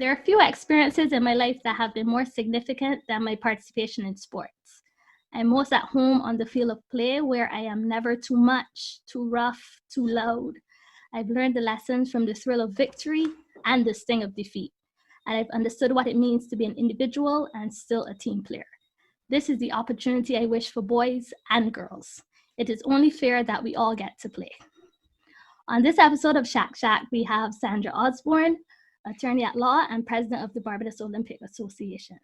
There are few experiences in my life that have been more significant than my participation in sports. I'm most at home on the field of play where I am never too much, too rough, too loud. I've learned the lessons from the thrill of victory and the sting of defeat. And I've understood what it means to be an individual and still a team player. This is the opportunity I wish for boys and girls. It is only fair that we all get to play. On this episode of Shak, we have Sandra Osborne, attorney at law and president of the Barbados Olympic Association.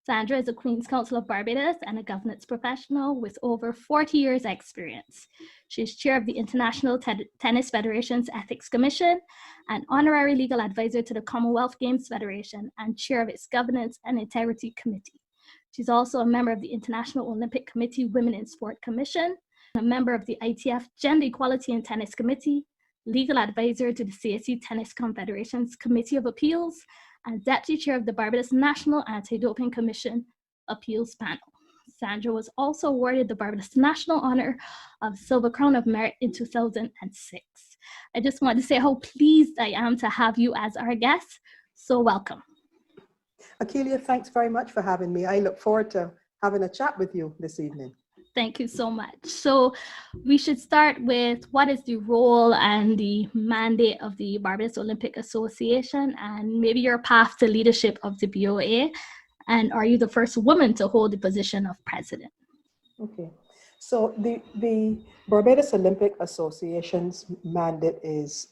Sandra is a Queen's Counsel of Barbados and a governance professional with over 40 years' experience. She is chair of the International Tennis Federation's Ethics Commission, an honorary legal advisor to the Commonwealth Games Federation, and chair of its Governance and Integrity Committee. She's also a member of the International Olympic Committee Women in Sport Commission, a member of the ITF Gender Equality in Tennis Committee, legal advisor to the CSC Tennis Confederation's Committee of Appeals, and deputy chair of the Barbados National Anti-Doping Commission Appeals Panel. Sandra was also awarded the Barbados National Honor of Silver Crown of Merit in 2006. I just want to say how pleased I am to have you as our guest, so welcome. Akelia, thanks very much for having me. I look forward to having a chat with you this evening. Thank you so much. So we should start with what is the role and the mandate of the Barbados Olympic Association and maybe your path to leadership of the BOA. And are you the first woman to hold the position of president? Okay. So the Barbados Olympic Association's mandate is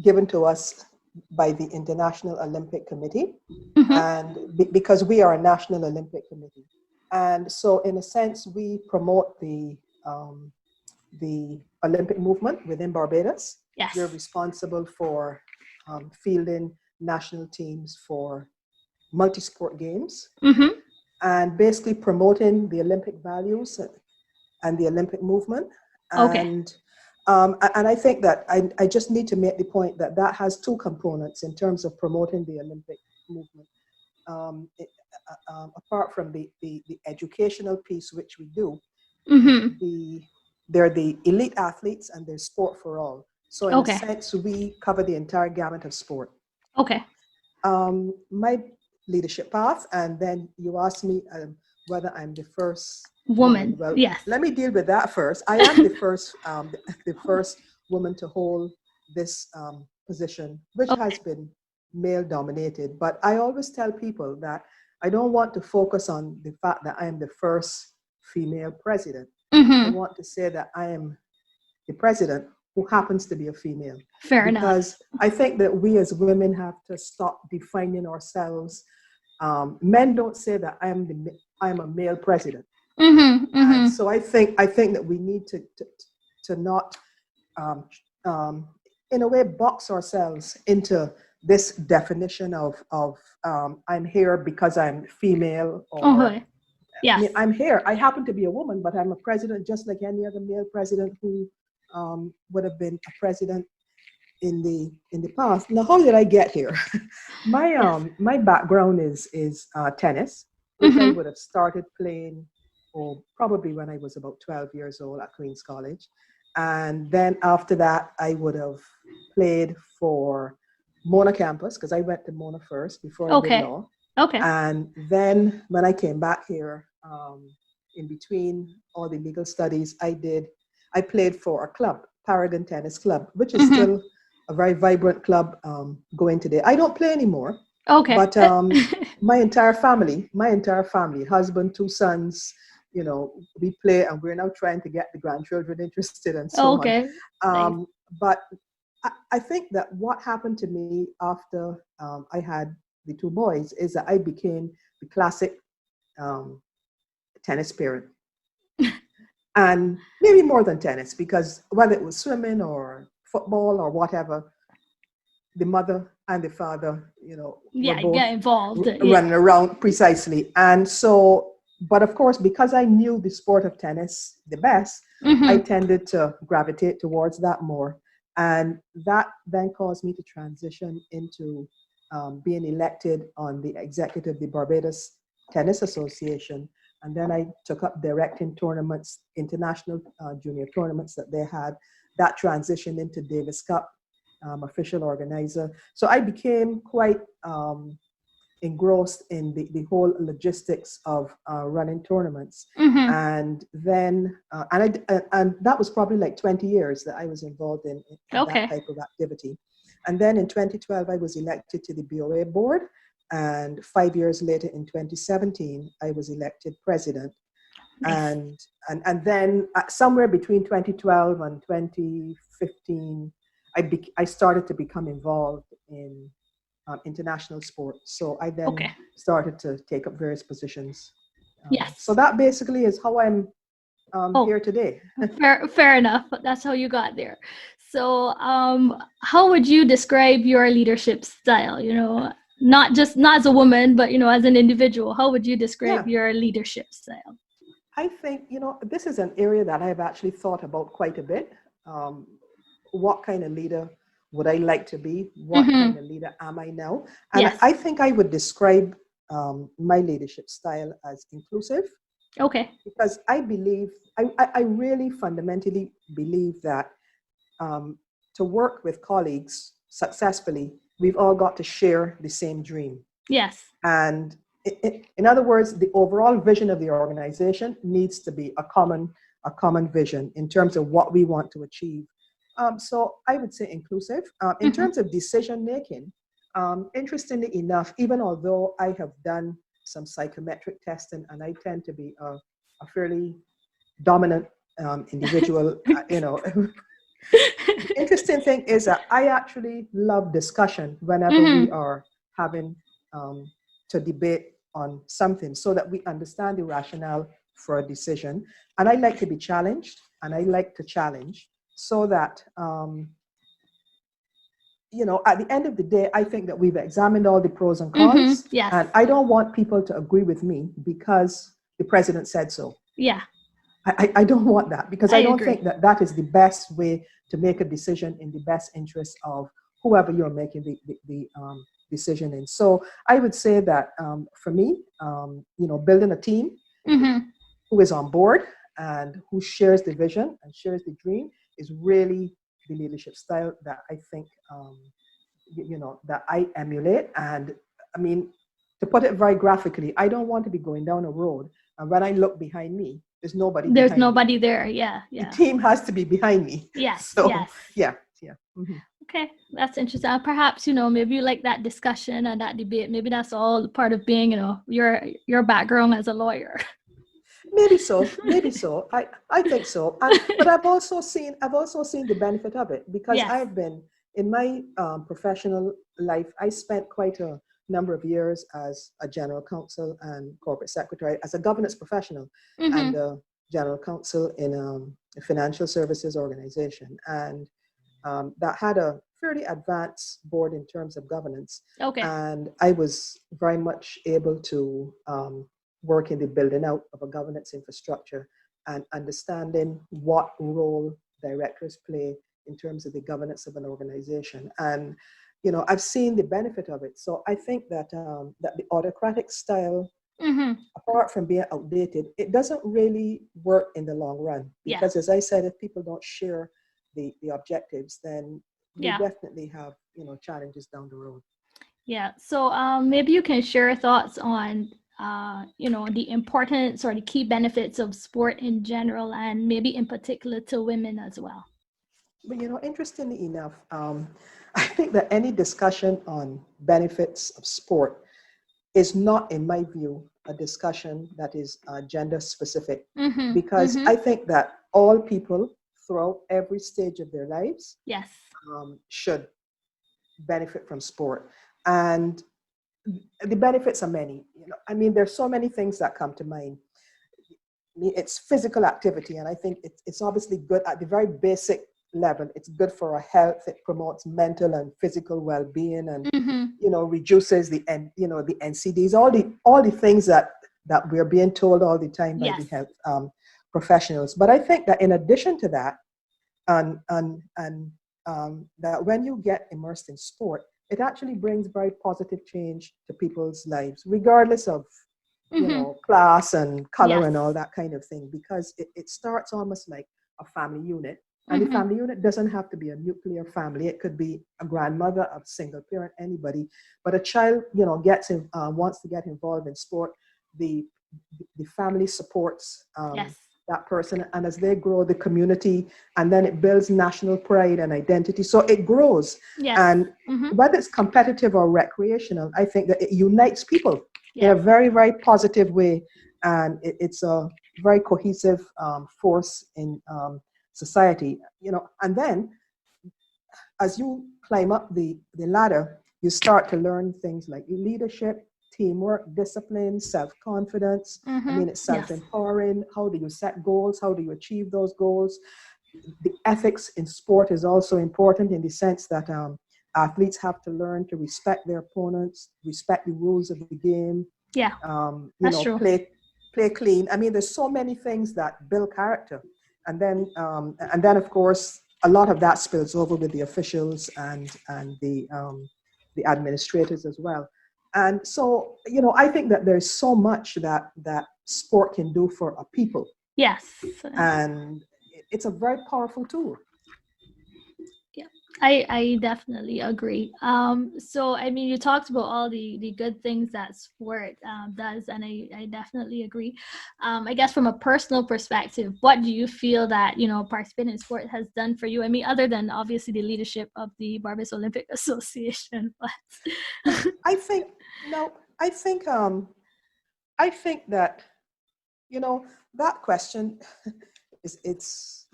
given to us by the International Olympic Committee, and because we are a National Olympic Committee. And so, in a sense, we promote the Olympic movement within Barbados. Yes. We're responsible for fielding national teams for multi-sport games, and basically promoting the Olympic values and the Olympic movement. And I think that I just need to make the point that that has two components in terms of promoting the Olympic movement. Apart from the educational piece, which we do, they're the elite athletes and there's sport for all. So in a sense, we cover the entire gamut of sport. Okay. My leadership path, and then you asked me whether I'm the first woman. Well, yes. Let me deal with that first. I am the first, the first woman to hold this position, which has been male dominated. But I always tell people that I don't want to focus on the fact that I am the first female president. I want to say that I am the president who happens to be a female. Fair enough. Because I think that we as women have to stop defining ourselves. Men don't say that I'm a male president. And so I think that we need to not, in a way, box ourselves into this definition of I'm here because I'm female, or yes. I mean, I'm here. I happen to be a woman, but I'm a president just like any other male president who would have been a president in the past. Now, how did I get here? My background is tennis, which I would have started playing probably when I was about 12 years old at Queen's College. And then after that, I would have played for Mona campus, because I went to Mona first before I did law. And then when I came back here, in between all the legal studies, I played for a club, Paragon Tennis Club, which is still a very vibrant club going today. I don't play anymore. But my entire family, husband, 2 sons, we play, and we're now trying to get the grandchildren interested and so on. Nice. But I think that what happened to me after I had the 2 boys is that I became the classic tennis parent. And maybe more than tennis, because whether it was swimming or football or whatever, the mother and the father, were both get involved, running around precisely. And so, but of course, because I knew the sport of tennis the best, I tended to gravitate towards that more. And that then caused me to transition into being elected on the executive of the Barbados Tennis Association. And then I took up directing tournaments, international junior tournaments that they had. That transitioned into Davis Cup. official organizer. So I became quite engrossed in the whole logistics of running tournaments. Mm-hmm. And then, and that was probably like 20 years that I was involved in that Okay. type of activity. And then in 2012, I was elected to the BOA board. And 5 years later, in 2017, I was elected president. Nice. And then somewhere between 2012 and 2015, I started to become involved in international sport. So I then Okay. started to take up various positions. Yes. So that basically is how I'm Oh. here today. Fair enough. That's how you got there. So, how would you describe your leadership style? You know, not as a woman, but as an individual. How would you describe your leadership style? I think this is an area that I've actually thought about quite a bit. What kind of leader would I like to be? What kind of leader am I now? And Yes. I think I would describe my leadership style as inclusive. Okay. Because I believe, I really fundamentally believe that to work with colleagues successfully, we've all got to share the same dream. Yes. And in other words, the overall vision of the organization needs to be a common vision in terms of what we want to achieve. So I would say inclusive. In terms of decision making, interestingly enough, even although I have done some psychometric testing and I tend to be a fairly dominant individual, the interesting thing is that I actually love discussion whenever we are having to debate on something so that we understand the rationale for a decision. And I like to be challenged, and I like to challenge so that, at the end of the day, I think that we've examined all the pros and cons. Yes. And I don't want people to agree with me because the president said so. Yeah. I don't want that because I don't agree. think that that is the best way to make a decision in the best interest of whoever you're making the decision in. So I would say that for me, building a team who is on board and who shares the vision and shares the dream is really the leadership style that I think, that I emulate. And I mean, to put it very graphically, I don't want to be going down a road and when I look behind me, there's nobody there. Yeah. The team has to be behind me. Yes. So, yes. Yeah. Mm-hmm. Okay, that's interesting. Perhaps, maybe you like that discussion and that debate. Maybe that's all part of being, your background as a lawyer. Maybe so. I think so. But I've also seen the benefit of it because Yes. I've been in my professional life. I spent quite a number of years as a general counsel and corporate secretary, as a governance professional and a general counsel in a financial services organization. And that had a fairly advanced board in terms of governance. Okay. And I was very much able to work in the building out of a governance infrastructure and understanding what role directors play in terms of the governance of an organization. And, I've seen the benefit of it. So I think that that the autocratic style, apart from being outdated, it doesn't really work in the long run. Because as I said, if people don't share the objectives, then we definitely have, challenges down the road. Yeah. So maybe you can share thoughts on, the importance or the key benefits of sport in general, and maybe in particular to women as well. But, interestingly enough, I think that any discussion on benefits of sport is not, in my view, a discussion that is gender specific. Because I think that all people throughout every stage of their lives should benefit from sport. And the benefits are many. There's so many things that come to mind. It's physical activity, and I think it's obviously good at the very basic level. It's good for our health. It promotes mental and physical well-being, and reduces the NCDs, all the things that we're being told all the time by the health professionals. But I think that in addition to that, and that when you get immersed in sport, it actually brings very positive change to people's lives, regardless of class and color and all that kind of thing, because it starts almost like a family unit. And the family unit doesn't have to be a nuclear family. It could be a grandmother, a single parent, anybody. But a child, wants to get involved in sport. The the family supports Yes. that person, and as they grow, the community, and then it builds national pride and identity. So it grows, Yes. and whether it's competitive or recreational, I think that it unites people in Yeah. a very, very positive way, and it's a very cohesive force in society. And then as you climb up the ladder, you start to learn things like leadership, teamwork, discipline, self-confidence. I mean, it's Yes. self-empowering. How do you set goals? How do you achieve those goals? The ethics in sport is also important in the sense that athletes have to learn to respect their opponents, respect the rules of the game. Yeah. That's true. Play clean. I mean, there's so many things that build character, and then of course a lot of that spills over with the officials and the administrators as well. And so, I think that there's so much that sport can do for a people. Yes. And it's a very powerful tool. Yeah, I definitely agree. So I mean, you talked about all the good things that sport does, and I definitely agree. I guess from a personal perspective, what do you feel that participating in sport has done for you? I mean, other than obviously the leadership of the Barbados Olympic Association, but I think that that question it's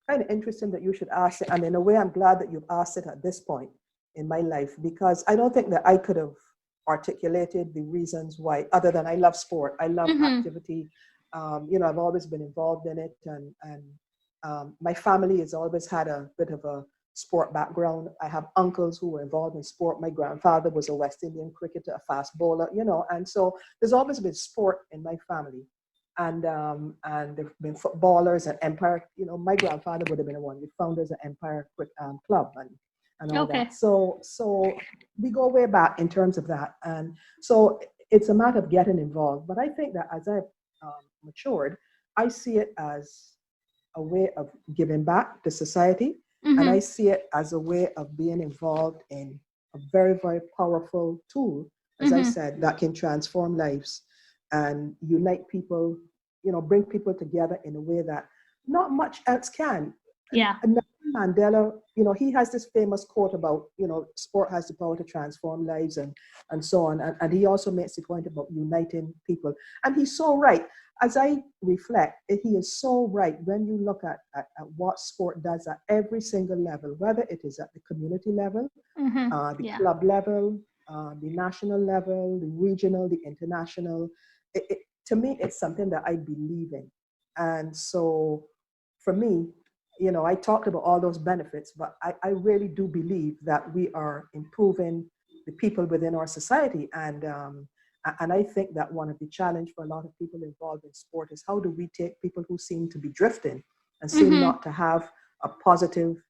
kind of interesting that you should ask it, and in a way I'm glad that you've asked it at this point in my life, because I don't think that I could have articulated the reasons why, other than I love sport, I love activity. I've always been involved in it, and my family has always had a bit of a sport background. I have uncles who were involved in sport. My grandfather was a West Indian cricketer, a fast bowler, and so there's always been sport in my family. And there've been footballers and Empire. My grandfather would have been one of the founders of Empire Club and all that. So we go way back in terms of that, and so it's a matter of getting involved. But I think that as I've matured, I see it as a way of giving back to society, and I see it as a way of being involved in a very, very powerful tool, as I said, that can transform lives and unite people, bring people together in a way that not much else can. Yeah. And Mandela, he has this famous quote about, sport has the power to transform lives and so on. And he also makes the point about uniting people. And he's so right. As I reflect, he is so right when you look at what sport does at every single level, whether it is at the community level, the club level, the national level, the regional, the international. To me, it's something that I believe in. And so for me, I talked about all those benefits, but I really do believe that we are improving the people within our society. And I think that one of the challenge for a lot of people involved in sport is how do we take people who seem to be drifting and seem not to have a positive,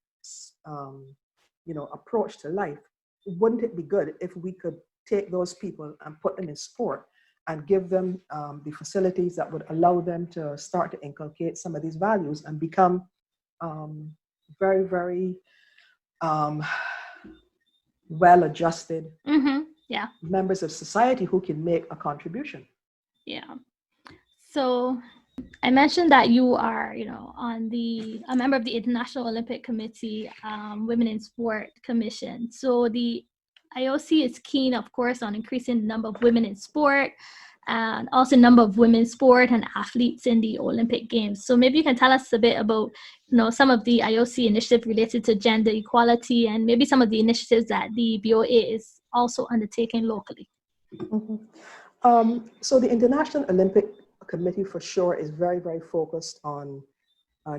approach to life. Wouldn't it be good if we could take those people and put them in sport and give them the facilities that would allow them to start to inculcate some of these values and become very, very well-adjusted members of society who can make a contribution. Yeah. So I mentioned that you are, a member of the International Olympic Committee Women in Sport Commission. So the IOC is keen, of course, on increasing the number of women in sport and also number of women sport and athletes in the Olympic Games. So maybe you can tell us a bit about, some of the IOC initiatives related to gender equality and maybe some of the initiatives that the BOA is also undertaking locally. So the International Olympic Committee for sure is very, very focused on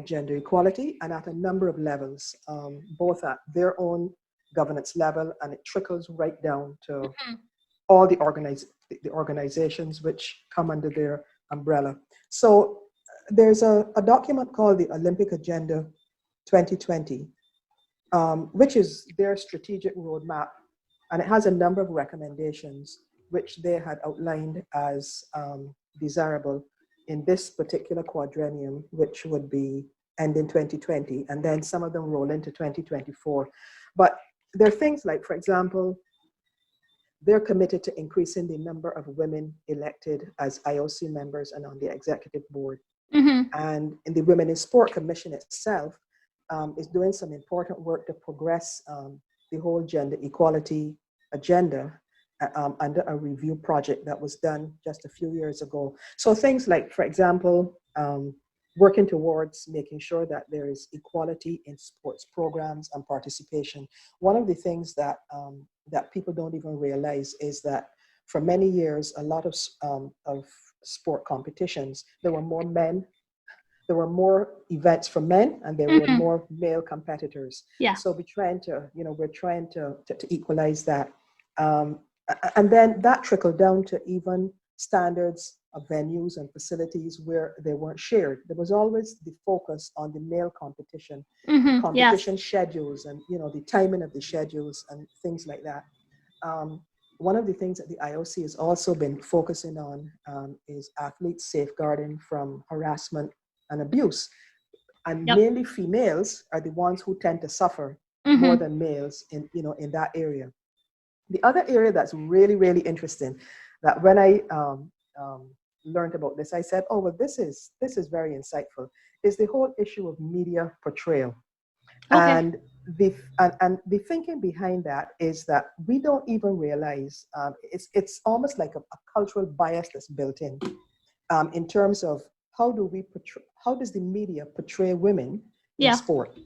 gender equality and at a number of levels, both at their own governance level, and it trickles right down to all the organizations which come under their umbrella. So there's a document called the Olympic Agenda 2020, which is their strategic roadmap, and it has a number of recommendations which they had outlined as desirable in this particular quadrennium, which would be end in 2020, and then some of them roll into 2024. But there are things like, for example, they're committed to increasing the number of women elected as IOC members and on the executive board. And in the Women in Sport Commission itself is doing some important work to progress the whole gender equality agenda under a review project that was done just a few years ago. So things like, for example, working towards making sure that there is equality in sports programs and participation. One of the things that that people don't even realize is that for many years, a lot of sport competitions, there were more men, there were more events for men, and there were more male competitors. Yeah. So we're trying to, we're trying to equalize that. And then that trickled down to even standards of venues and facilities where they weren't shared. There was always the focus on the male competition, competition schedules, and the timing of the schedules and things like that. One of the things that the IOC has also been focusing on is athletes safeguarding from harassment and abuse. And mainly females are the ones who tend to suffer more than males in that area. The other area that's really, really interesting, that when I learned about this, I said, oh, well, this is very insightful, is the whole issue of media portrayal. And the thinking behind that is that we don't even realize, it's almost like a cultural bias that's built in terms of how does the media portray women in sport?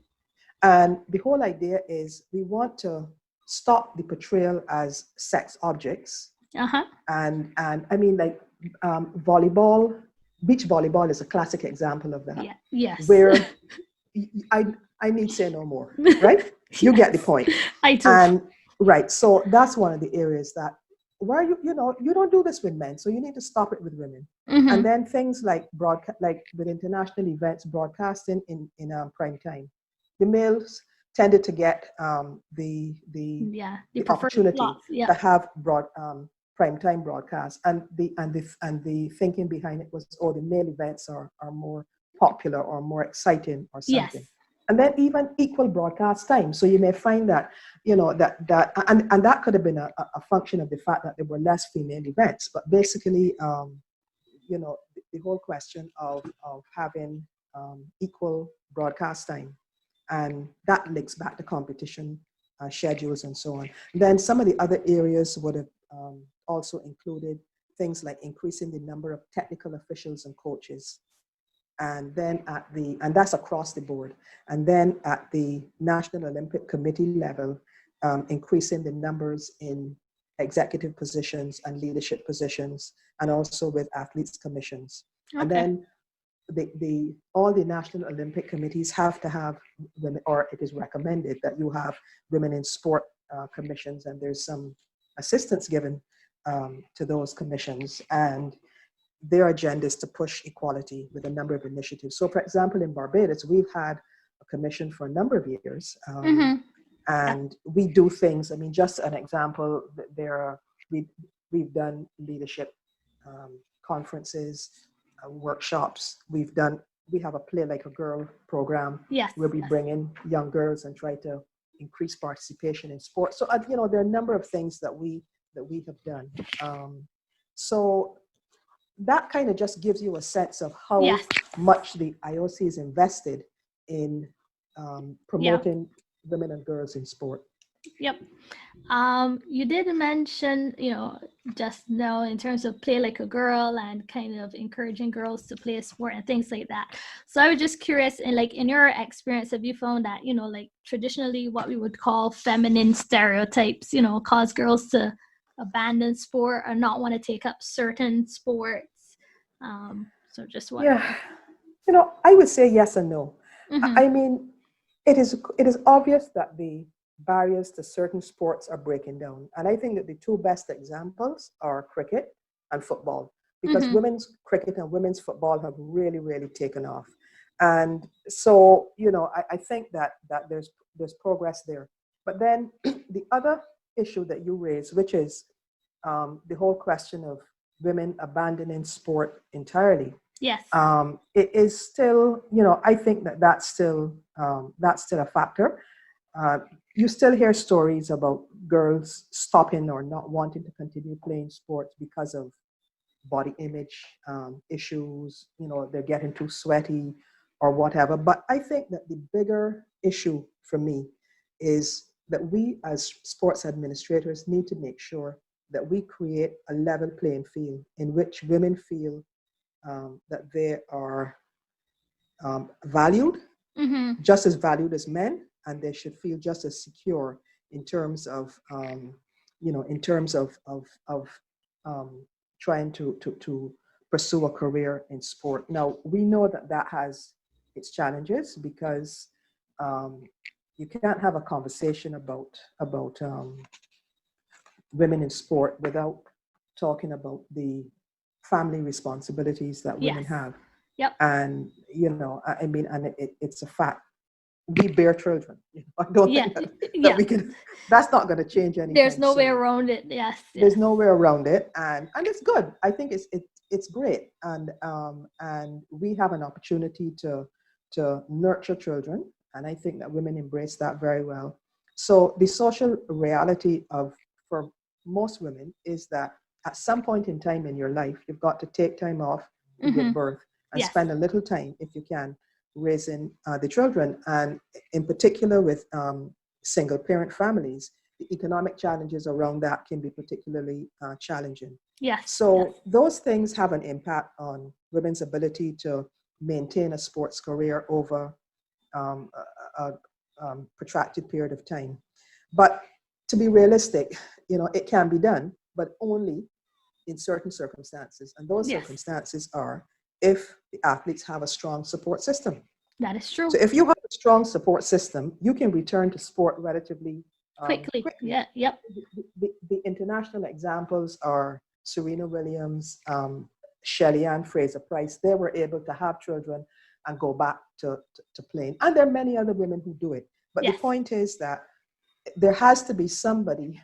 And the whole idea is we want to stop the portrayal as sex objects. And I mean, like volleyball, beach volleyball is a classic example of that. Where I need say no more, right? You get the point. I do. And right, so that's one of the areas that where you don't do this with men, so you need to stop it with women. And then things like like with international events, broadcasting in prime time, the males tended to get the opportunity to have prime time broadcasts, and the thinking behind it was, oh, the male events are more popular or more exciting or something. And then even equal broadcast time. So you may find that, and that could have been a function of the fact that there were less female events. But basically, the whole question of having equal broadcast time, and that links back to competition schedules and so on. Then some of the other areas would have also included things like increasing the number of technical officials and coaches. And then and that's across the board. And then at the National Olympic Committee level, increasing the numbers in executive positions and leadership positions, and also with athletes commissions. And then all the National Olympic Committees have to have women, or it is recommended that you have women in sport commissions, and there's some assistance given to those commissions. And their agenda is to push equality with a number of initiatives. So, for example, in Barbados, we've had a commission for a number of years, and we do things. I mean, just an example, we've done leadership conferences, workshops. We have a Play Like a Girl program where we bring in young girls and try to increase participation in sports. So, there are a number of things that we have done. So that kind of just gives you a sense of how much the IOC is invested in promoting women and girls in sport. You did mention, just now in terms of Play Like a Girl and kind of encouraging girls to play sport and things like that. So I was just curious, in your experience, have you found that, like traditionally what we would call feminine stereotypes, cause girls to abandon sport or not want to take up certain sports? So just wondering. I would say yes and no. I mean, it is obvious that the barriers to certain sports are breaking down. And I think that the two best examples are cricket and football, because women's cricket and women's football have really, really taken off. And so, I think that there's progress there. But then the other issue that you raised, which is the whole question of women abandoning sport entirely. Yes. It is still, I think that's still a factor. Uh, you still hear stories about girls stopping or not wanting to continue playing sports because of body image issues. They're getting too sweaty or whatever. But I think that the bigger issue for me is that we as sports administrators need to make sure that we create a level playing field in which women feel that they are valued, just as valued as men, and they should feel just as secure in terms of, um, trying to pursue a career in sport. Now, we know that has its challenges because um, you can't have a conversation about women in sport without talking about the family responsibilities that women Yes. have. Yep. And, I mean, and it's a fact. We bear children. I don't think that we can, that's not going to change anything. There's no way around it. Yes. There's no way around it. And it's good. I think it's great. And we have an opportunity to nurture children. And I think that women embrace that very well. So the social reality for most women is that at some point in time in your life, you've got to take time off to give birth and spend a little time, if you can, raising the children. And in particular with single parent families, the economic challenges around that can be particularly challenging. Yes. So those things have an impact on women's ability to maintain a sports career over a protracted period of time. But to be realistic, it can be done, but only in certain circumstances. And those circumstances are if the athletes have a strong support system. That is true. So if you have a strong support system, you can return to sport relatively quickly. Yeah. Yep. The international examples are Serena Williams, Shelly Ann Fraser-Price. They were able to have children and go back to playing. And there are many other women who do it. But the point is that there has to be somebody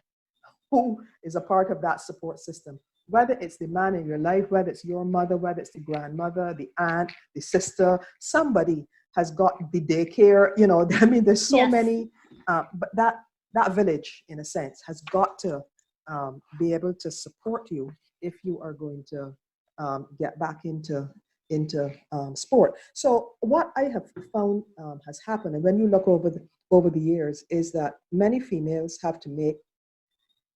who is a part of that support system, whether it's the man in your life, whether it's your mother, whether it's the grandmother, the aunt, the sister. Somebody has got the daycare, I mean, there's so many, but that village, in a sense, has got to be able to support you if you are going to get back into sport. So what I have found has happened, and when you look over the years, is that many females have to make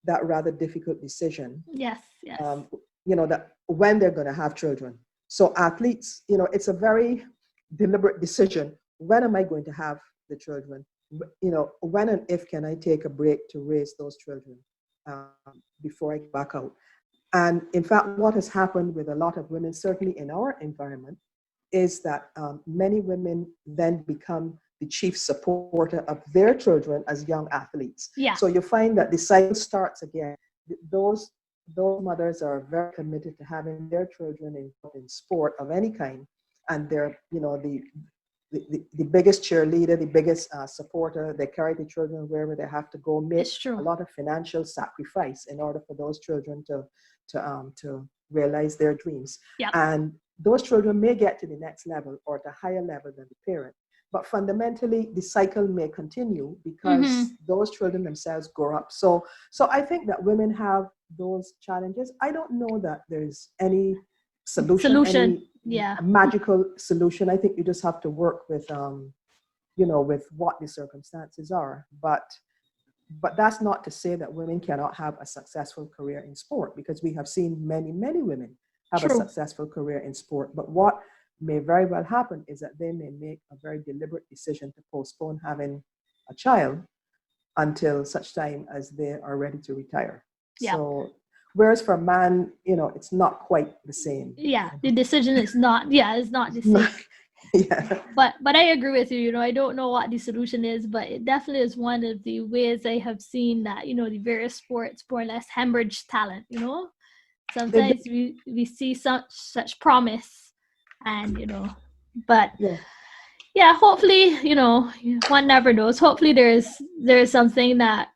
that rather difficult decision. Yes. That when they're going to have children. So athletes, it's a very deliberate decision. When am I going to have the children? When and if can I take a break to raise those children before I get back out? And in fact, what has happened with a lot of women, certainly in our environment, is that many women then become the chief supporter of their children as young athletes. Yeah. So you find that the cycle starts again. Those mothers are very committed to having their children in sport of any kind, and they're the biggest cheerleader, the biggest supporter. They carry the children wherever they have to go, make a lot of financial sacrifice in order for those children to realize their dreams. Yep. And those children may get to the next level or to a higher level than the parent. But fundamentally, the cycle may continue because those children themselves grow up. So I think that women have those challenges. I don't know that there's any solution. Any magical solution. I think you just have to work with, with what the circumstances are. But that's not to say that women cannot have a successful career in sport, because we have seen many, many women have a successful career in sport. But what may very well happen is that they may make a very deliberate decision to postpone having a child until such time as they are ready to retire. Yeah. So whereas for a man, it's not quite the same. Yeah, the decision is not, it's not the same. Yeah. But I agree with you, I don't know what the solution is, but it definitely is one of the ways I have seen that, the various sports more or less hemorrhage talent, Sometimes we see such promise and, but hopefully, one never knows. Hopefully there's something that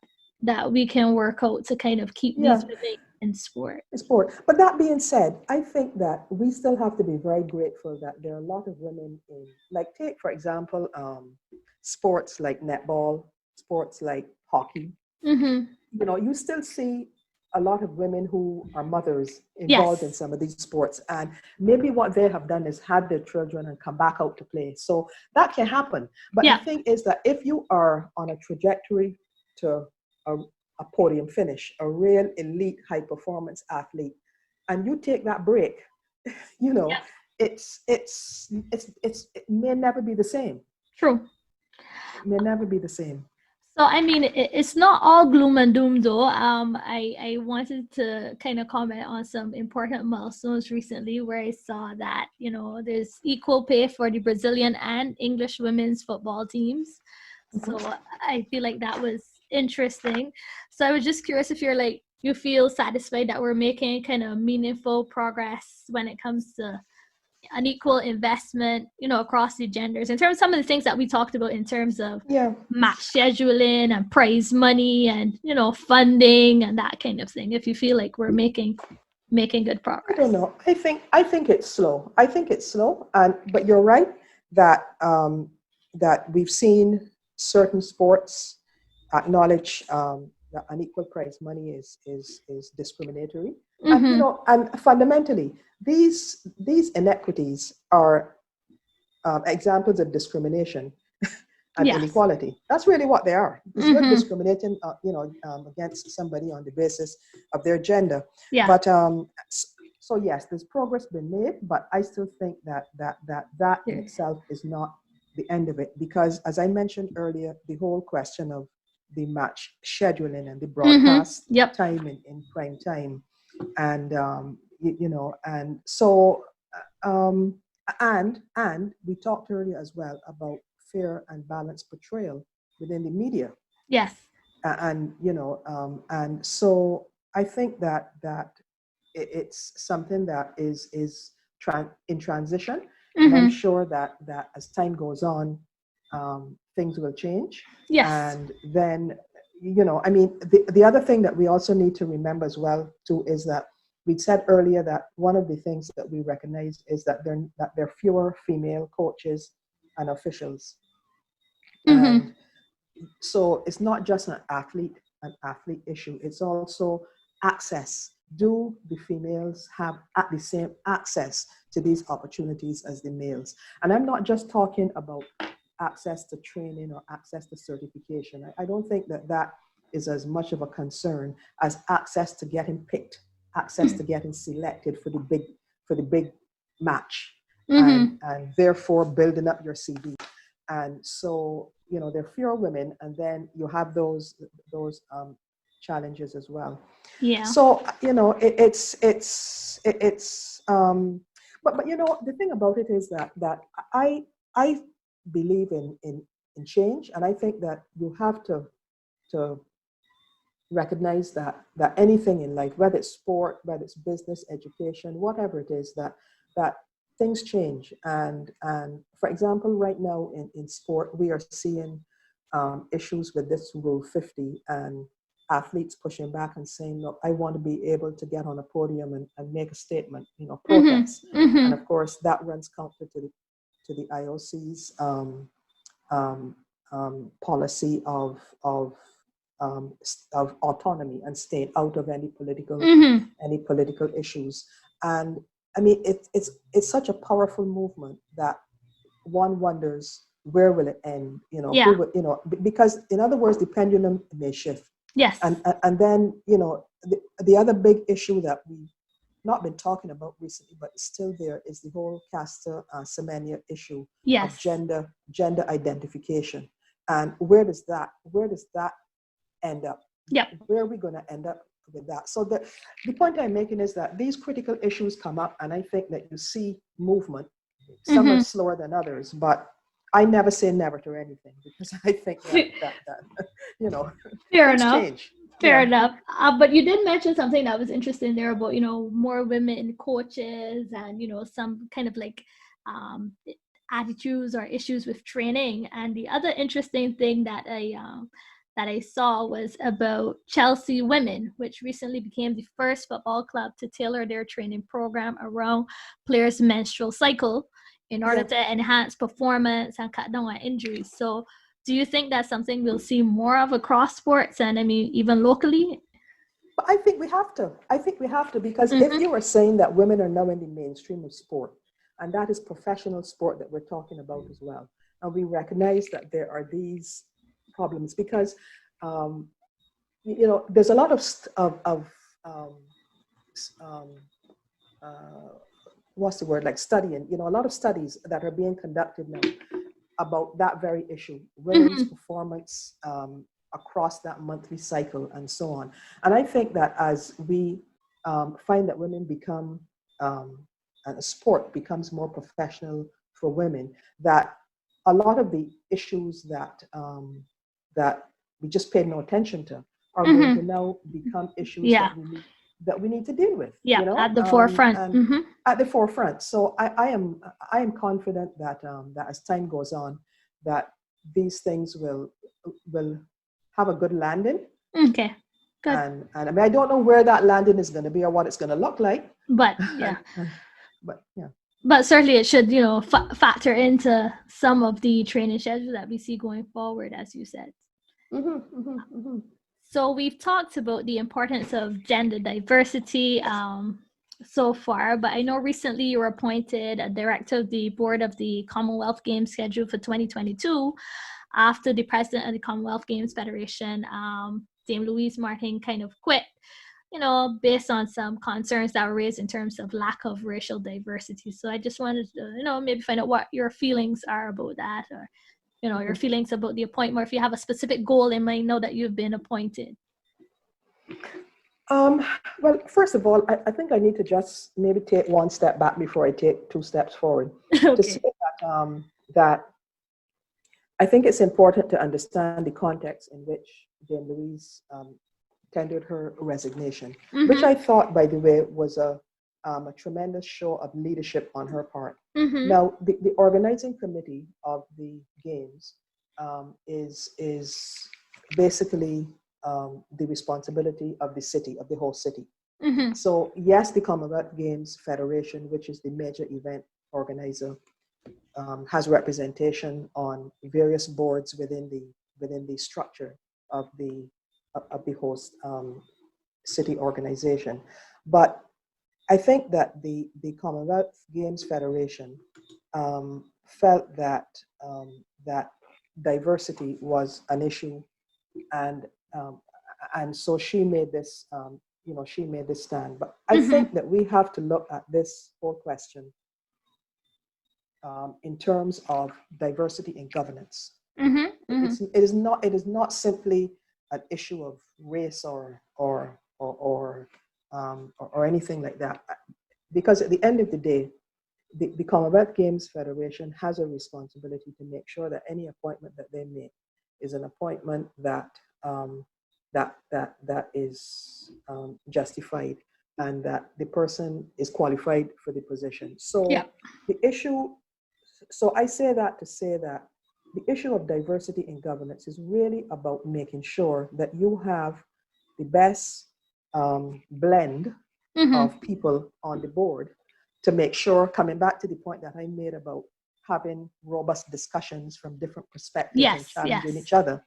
we can work out to kind of keep these women in sport. Sport. But that being said, I think that we still have to be very grateful that there are a lot of women in, like, take for example, sports like netball, sports like hockey. Mm-hmm. You know, you still see a lot of women who are mothers involved in Yes. some of these sports, and maybe what they have done is had their children and come back out to play. So that can happen. But the Yeah. thing is that if you are on a trajectory to a, a podium finish, a real elite high performance athlete, and you take that break, you know, Yeah. it may never be the same. True. It may never be the same. So I mean, it's not all gloom and doom though. I wanted to kind of comment on some important milestones recently where I saw that, you know, there's equal pay for the Brazilian and English women's football teams. So Mhm. I feel like that was interesting. So I was just curious if you're like, you feel satisfied that we're making kind of meaningful progress when it comes to an equal investment, you know, across the genders in terms of some of the things that we talked about in terms of Yeah. match scheduling and prize money and, you know, funding and that kind of thing. If you feel like we're making good I don't progress. know. I think it's slow. I think it's slow, and but you're right that that we've seen certain sports acknowledge that unequal prize money is discriminatory, and you Mm-hmm. know, and fundamentally these inequities are examples of discrimination and Yes. inequality. That's really what they are, because you're Mm-hmm. discriminating, against somebody on the basis of their gender. Yeah. But so yes, there's progress been made, but I still think that in There. itself is not the end of it, because as I mentioned earlier, the whole question of the match scheduling and the Mm-hmm. broadcast Yep. time in prime time, and and so um, and we talked earlier as well about fair and balanced portrayal within the media, Yes. and and so I think that it's something that is in transition, and I'm Mm-hmm. sure that as time goes on, things will change, Yes. and then I mean the other thing that we also need to remember as well too is that we said earlier that one of the things that we recognize is that there are fewer female coaches and officials, Mm-hmm. and so it's not just an athlete issue, it's also access. Do the females have at the same access to these opportunities as the males? And I'm not just talking about access to training or access to certification. I don't think that is as much of a concern as access to getting picked, access to getting selected for the big match, Mm-hmm. and therefore building up your CV. And so there are fewer women, and then you have those challenges as well. Yeah. So but the thing about it is that I believe in change, and I think that you have to recognize that anything in life, whether it's sport, whether it's business, education, whatever it is, that things change. And for example, right now in sport, we are seeing issues with this Rule 50, and athletes pushing back and saying, look, I want to be able to get on a podium and make a statement, Mm-hmm. protest. And Mm-hmm. of course, that runs counter to the IOC's um, policy of autonomy and staying out of Mm-hmm. any political issues. And I mean, it's such a powerful movement that one wonders where will it end? Who Yeah. will, because in other words, the pendulum may shift. Yes. And then the other big issue that we've not been talking about recently, but it's still there, is the whole Castor Semenya issue of Yes. gender identification. And where does that end up? Yep. Where are we going to end up with that? So the point I'm making is that these critical issues come up, and I think that you see movement. Some are Mm-hmm. slower than others, but I never say never to anything, because I think that you know Fair things enough. change. Fair Yeah. enough. But you did mention something that was interesting there about, you know, more women coaches and, you know, some kind of like um, attitudes or issues with training. And the other interesting thing that that I saw was about Chelsea Women, which recently became the first football club to tailor their training program around players' menstrual cycle in order Yeah. to enhance performance and cut down on injuries. So, do you think that's something we'll see more of across sports and I mean, even locally? But I think we have to. I think we have to, because if Mm-hmm. you are saying that women are now in the mainstream of sport, and that is professional sport that we're talking about as well, and we recognize that there are these problems because, um, there's a lot of um, um, uh, what's the word, like studying, a lot of studies that are being conducted now about that very issue, women's Mm-hmm. performance across that monthly cycle and so on. And I think that as we find that women become, and sport becomes more professional for women, that a lot of the issues that we just paid no attention to are going Mm-hmm. to now become issues Yeah. that we need to deal with, Yeah. At the forefront. and Mm-hmm. at the forefront. So I am confident that as time goes on, that these things will have a good landing. Okay. Good. And I mean, I don't know where that landing is going to be or what it's going to look like. But and, yeah. and, but yeah. But certainly it should, factor into some of the training schedules that we see going forward, as you said. So we've talked about the importance of gender diversity so far, but I know recently you were appointed a director of the board of the Commonwealth Games schedule for 2022 after the president of the Commonwealth Games Federation, Dame Louise Martin, kind of quit, based on some concerns that were raised in terms of lack of racial diversity. So I just wanted to, maybe find out what your feelings are about that, or your feelings about the appointment, or if you have a specific goal in mind now that you've been appointed. Well, first of all, I think I need to just maybe take one step back before I take two steps forward. To say Okay. that I think it's important to understand the context in which Dame Louise tendered her resignation, which Mm-hmm. I thought, by the way, was a tremendous show of leadership on her part. Mm-hmm. Now, the organizing committee of the games is basically the responsibility of the city, of the whole city. Mm-hmm. So yes, the Commonwealth Games Federation, which is the major event organizer, has representation on various boards within the structure of the host city organization. But I think that the Commonwealth Games Federation felt that diversity was an issue, and um, and so she made this stand. But I Mm-hmm. think that we have to look at this whole question in terms of diversity in governance. Mm-hmm. Mm-hmm. It is not simply an issue of race or anything like that, because at the end of the day, the Commonwealth Games Federation has a responsibility to make sure that any appointment that they make is an appointment that is justified, and that the person is qualified for the position. Yeah. So I say that to say that the issue of diversity in governance is really about making sure that you have the best blend Mm-hmm. of people on the board, to make sure, coming back to the point that I made about having robust discussions from different perspectives and Yes. challenging Yes. each other,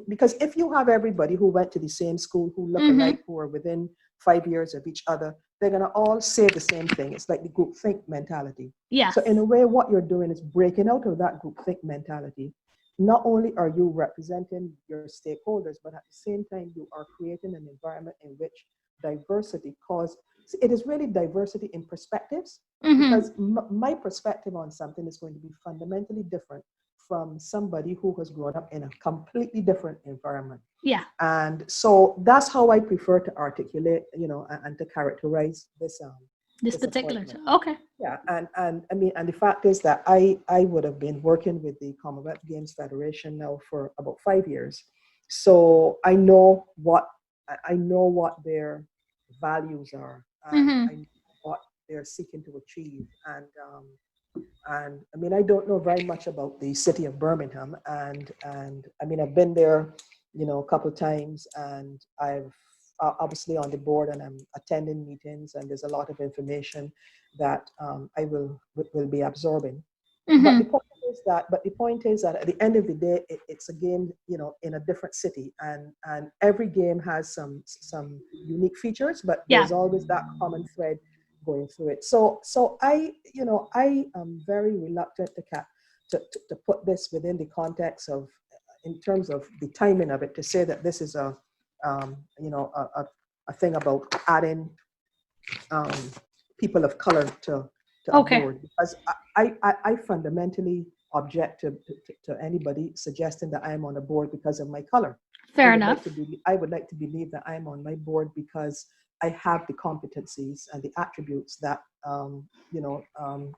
because if you have everybody who went to the same school, who look Mm-hmm. alike, who are within 5 years of each other, they're going to all say the same thing. It's like the group think mentality. Yes. So in a way, what you're doing is breaking out of that group think mentality. Not only are you representing your stakeholders, but at the same time, you are creating an environment in which diversity it is really diversity in perspectives, Mm-hmm. because my perspective on something is going to be fundamentally different from somebody who has grown up in a completely different environment. Yeah. And so that's how I prefer to articulate, and to characterize This this particular. appointment. Okay. Yeah, and I mean, and the fact is that I would have been working with the Commonwealth Games Federation now for about 5 years, so I know what their values are, and Mm-hmm. I know what they're seeking to achieve, and I mean, I don't know very much about the city of Birmingham, and I mean, I've been there a couple of times, and I've obviously on the board, and I'm attending meetings, and there's a lot of information that I will be absorbing. But the Mm-hmm. point is that at the end of the day, it's a game, in a different city, and every game has some unique features, but Yeah. there's always that common thread going through it. So I am very reluctant to put this within the context of, in terms of the timing of it, to say that this is um, you know a thing about adding um, people of color to a Okay. board, because I fundamentally object to anybody suggesting that I'm on a board because of my color. Fair enough. I would like to believe that I'm on my board because I have the competencies and the attributes that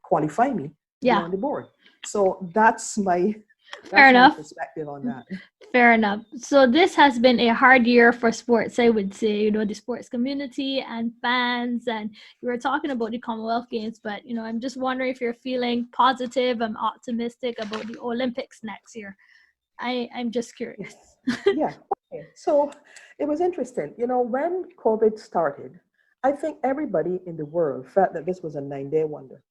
qualify me to be Yeah. on the board. So that's my Fair enough. perspective on that. Fair enough. So this has been a hard year for sports, I would say, the sports community and fans. And you were talking about the Commonwealth Games, but, I'm just wondering if you're feeling positive and optimistic about the Olympics next year. I'm just curious. Yeah. Okay. So it was interesting. When COVID started, I think everybody in the world felt that this was a 9-day wonder.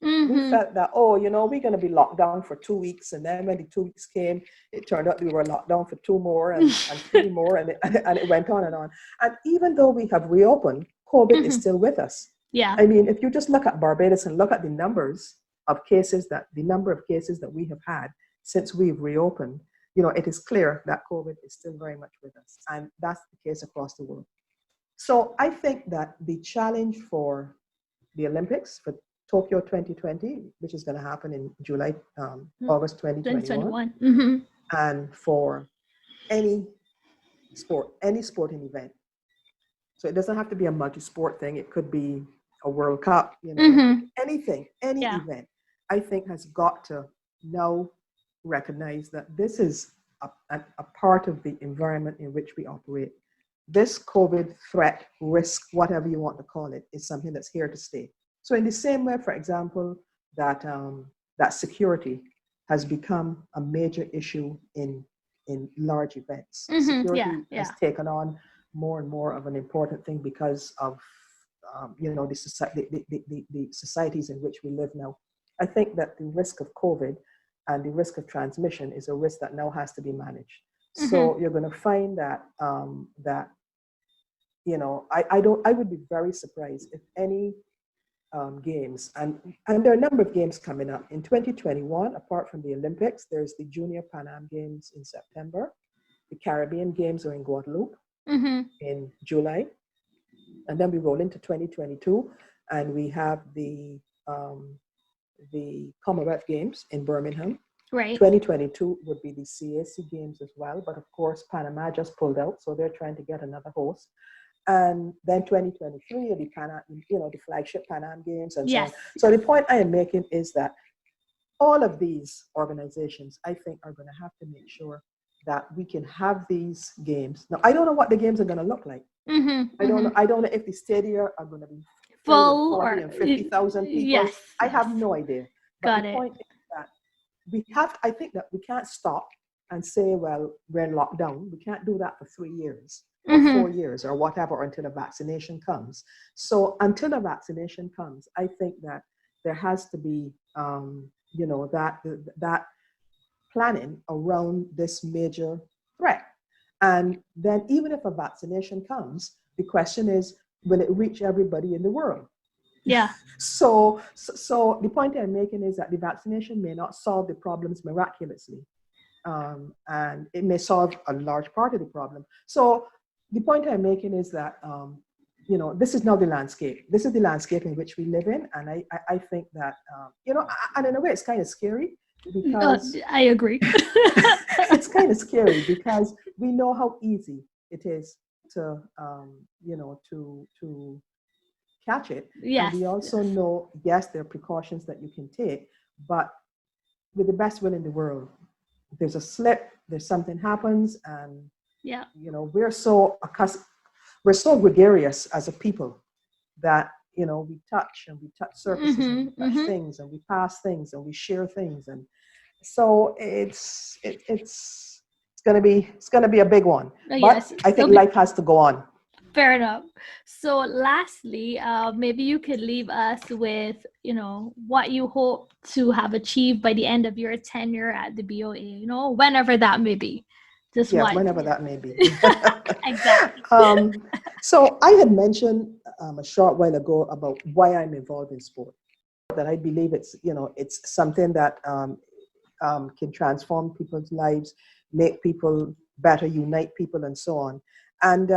We Mm-hmm. felt that, we're going to be locked down for 2 weeks. And then when the 2 weeks came, it turned out we were locked down for 2 more and 3 more, and it went on and on. And even though we have reopened, COVID is Mm-hmm. still with us. Yeah. I mean, if you just look at Barbados and look at the number of cases that we have had since we've reopened, it is clear that COVID is still very much with us. And that's the case across the world. So I think that the challenge for the Olympics, for Tokyo 2020, which is going to happen in August 2021, 2021. Mm-hmm. and for any sporting event. So it doesn't have to be a multi-sport thing. It could be a World Cup, Mm-hmm. anything, any Yeah. event, I think has got to now recognize that this is a part of the environment in which we operate. This COVID threat, risk, whatever you want to call it, is something that's here to stay. So in the same way, for example, that security has become a major issue in large events. Mm-hmm. Security Yeah. has taken on more and more of an important thing because of the societies in which we live now. I think that the risk of COVID and the risk of transmission is a risk that now has to be managed. Mm-hmm. So you're going to find that I would be very surprised if any games, and there are a number of games coming up in 2021. Apart from the Olympics, there's the Junior Pan Am Games in September. The Caribbean Games are in Guadeloupe Mm-hmm. in July, and then we roll into 2022, and we have the Commonwealth Games in Birmingham. Right. 2022 would be the CAC Games as well, but of course Panama just pulled out, so they're trying to get another host. And then 2023 are the flagship Pan Am Games and Yes. so on. So the point I am making is that all of these organizations, I think, are going to have to make sure that we can have these games. Now, I don't know what the games are going to look like. Mm-hmm. I don't know. I don't know if the stadia are going to be Full with 40 or and 50,000 people. Yes. I have no idea. But Got the it. point is that I think that we can't stop and say, well, we're in lockdown. We can't do that for 3 years or Mm-hmm. 4 years or whatever until the vaccination comes. So until the vaccination comes, I think that there has to be, that planning around this major threat. And then even if a vaccination comes, the question is, will it reach everybody in the world? Yeah. So the point I'm making is that the vaccination may not solve the problems miraculously, and it may solve a large part of the problem. So the point I'm making is that this is now the landscape. This is the landscape in which we live in, and I think that and in a way it's kind of scary because I agree. it's kind of scary because we know how easy it is to to catch it. Yes. And we also know, yes, there are precautions that you can take, but with the best will in the world, there's a slip, there's something happens, and Yeah. we're so gregarious as a people that we touch surfaces, and we touch Mm-hmm. things, and we pass things, and we share things, and so it's it's gonna be a big one. But Yes, I think it'll be life has to go on. fair enough. So lastly, maybe you could leave us with, what you hope to have achieved by the end of your tenure at the BOA, whenever that may be. Just Yes, what? whenever that may be. Exactly. So I had mentioned a short while ago about why I'm involved in sport. That I believe it's something that can transform people's lives, make people better, unite people, and so on. And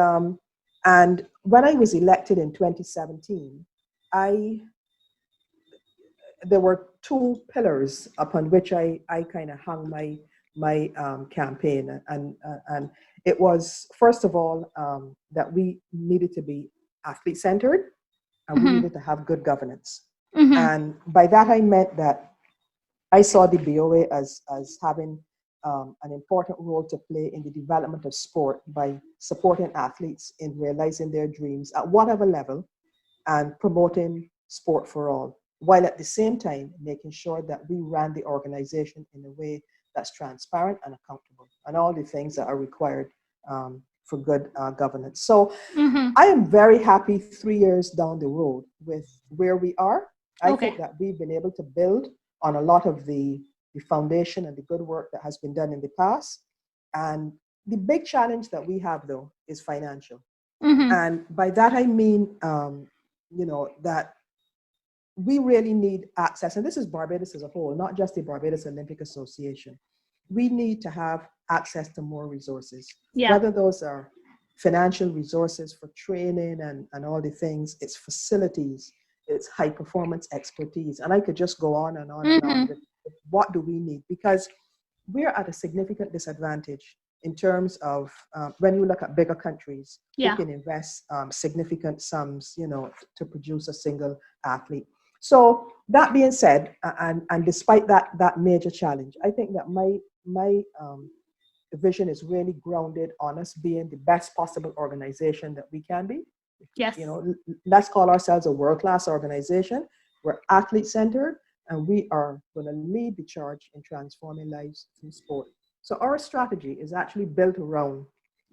and when I was elected in 2017, I there were two pillars upon which I kind of hung my campaign, and it was, first of all, that we needed to be athlete centered, and we Mm-hmm. needed to have good governance. Mm-hmm. And by that I meant that I saw the BOA as having an important role to play in the development of sport by supporting athletes in realizing their dreams at whatever level and promoting sport for all, while at the same time making sure that we ran the organization in a way that's transparent and accountable, and all the things that are required for good governance. So Mm-hmm. I am very happy 3 years down the road with where we are. I Okay. think that we've been able to build on a lot of the foundation and the good work that has been done in the past. And the big challenge that we have, though, is financial. Mm-hmm. And by that, I mean, that we really need access, and this is Barbados as a whole, not just the Barbados Olympic Association. We need to have access to more resources, Yeah. whether those are financial resources for training and all the things, it's facilities, it's high performance expertise. And I could just go on and on and on Mm-hmm. with what do we need, because we're at a significant disadvantage in terms of when you look at bigger countries who Yeah. can invest significant sums, to produce a single athlete. So that being said, and despite that major challenge, I think that my vision is really grounded on us being the best possible organization that we can be. Yes. Let's call ourselves a world-class organization. We're athlete-centered, and we are going to lead the charge in transforming lives through sport. So our strategy is actually built around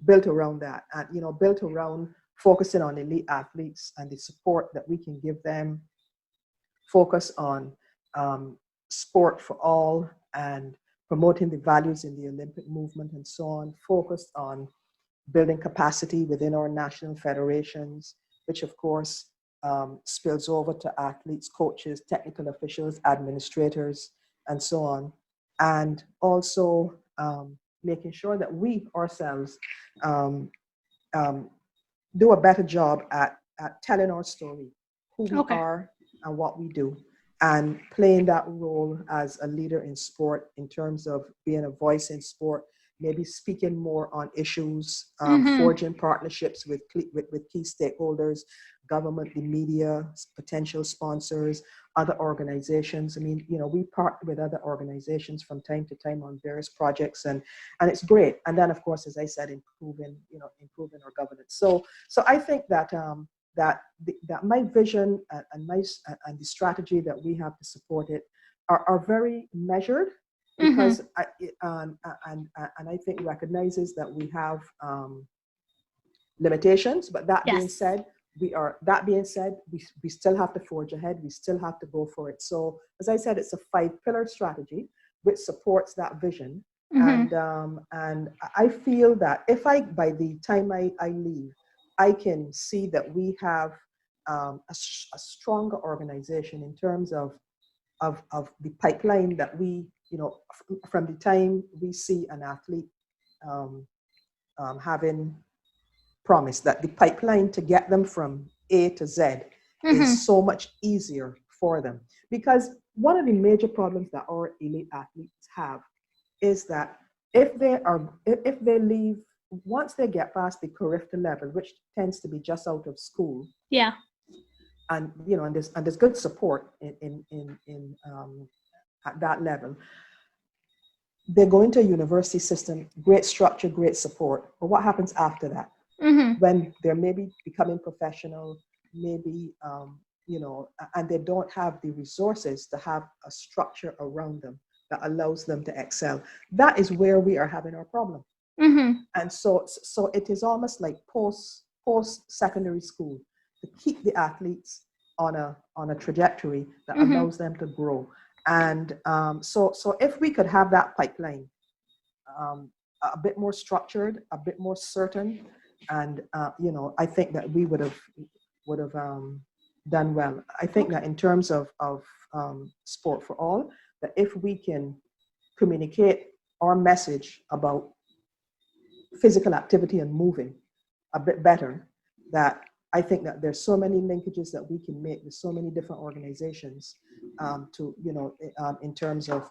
that, and built around focusing on elite athletes and the support that we can give them, focus on sport for all and promoting the values in the Olympic movement and so on, focused on building capacity within our national federations, which of course spills over to athletes, coaches, technical officials, administrators, and so on. And also making sure that we ourselves um, um, do a better job at telling our story, who we Okay. are and what we do, and playing that role as a leader in sport in terms of being a voice in sport, maybe speaking more on issues, Mm-hmm. forging partnerships with key stakeholders, government, the media, potential sponsors, other organizations. I mean, we partner with other organizations from time to time on various projects, and it's great. And then, of course, as I said, improving our governance. So I think that that my vision and the strategy that we have to support it are very measured, Mm-hmm. because and I think recognizes that we have limitations. But that being Yes. said, we still have to forge ahead. We still have to go for it. So as I said, it's a 5-pillar strategy which supports that vision. Mm-hmm. And I feel that if by the time I leave, I can see that we have a stronger organization in terms of the pipeline that we, from the time we see an athlete um, having promise, that the pipeline to get them from A to Z Mm-hmm. is so much easier for them. Because one of the major problems that our elite athletes have is that if they leave, once they get past the curricula level, which tends to be just out of school, Yeah. and there's good support in at that level, they go into a university system, great structure, great support. But what happens after that? Mm-hmm. When they're maybe becoming professional, maybe and they don't have the resources to have a structure around them that allows them to excel. That is where we are having our problem. And so it is almost like post secondary school to keep the athletes on a trajectory that allows them to grow. And so if we could have that pipeline a bit more structured, a bit more certain, and I think that we would have done well. I think that in terms of sport for all, that if we can communicate our message about physical activity and moving a bit better, that I think that there's so many linkages that we can make with so many different organizations in terms of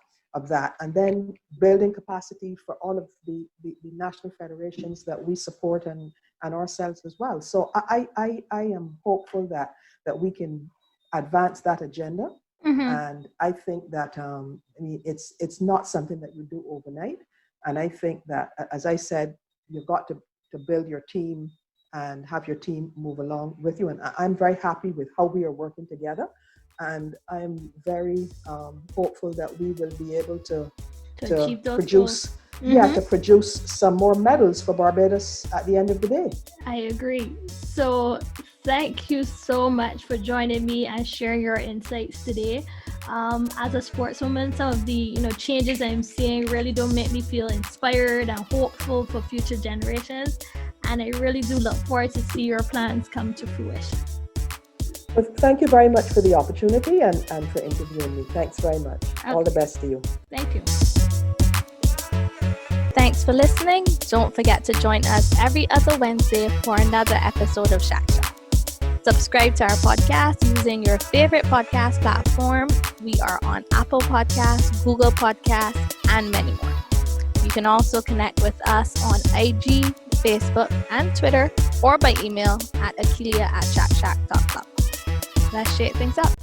that, and then building capacity for all of the national federations that we support and ourselves as well. So I am hopeful that we can advance that agenda. And I think that it's not something that you do overnight. And I think that, as I said, you've got to build your team and have your team move along with you. And I'm very happy with how we are working together. And I'm very hopeful that we will be able to produce to produce some more medals for Barbados at the end of the day. I agree. So thank you so much for joining me and sharing your insights today. As a sportswoman, some of the changes I'm seeing really do make me feel inspired and hopeful for future generations. And I really do look forward to see your plans come to fruition. Well, thank you very much for the opportunity and for interviewing me. Thanks very much. Okay. All the best to you. Thank you. Thanks for listening. Don't forget to join us every other Wednesday for another episode of Shak. Subscribe to our podcast using your favorite podcast platform. We are on Apple Podcasts, Google Podcasts, and many more. You can also connect with us on IG, Facebook, and Twitter, or by email at akilia@shakshak.club. Let's shake things up.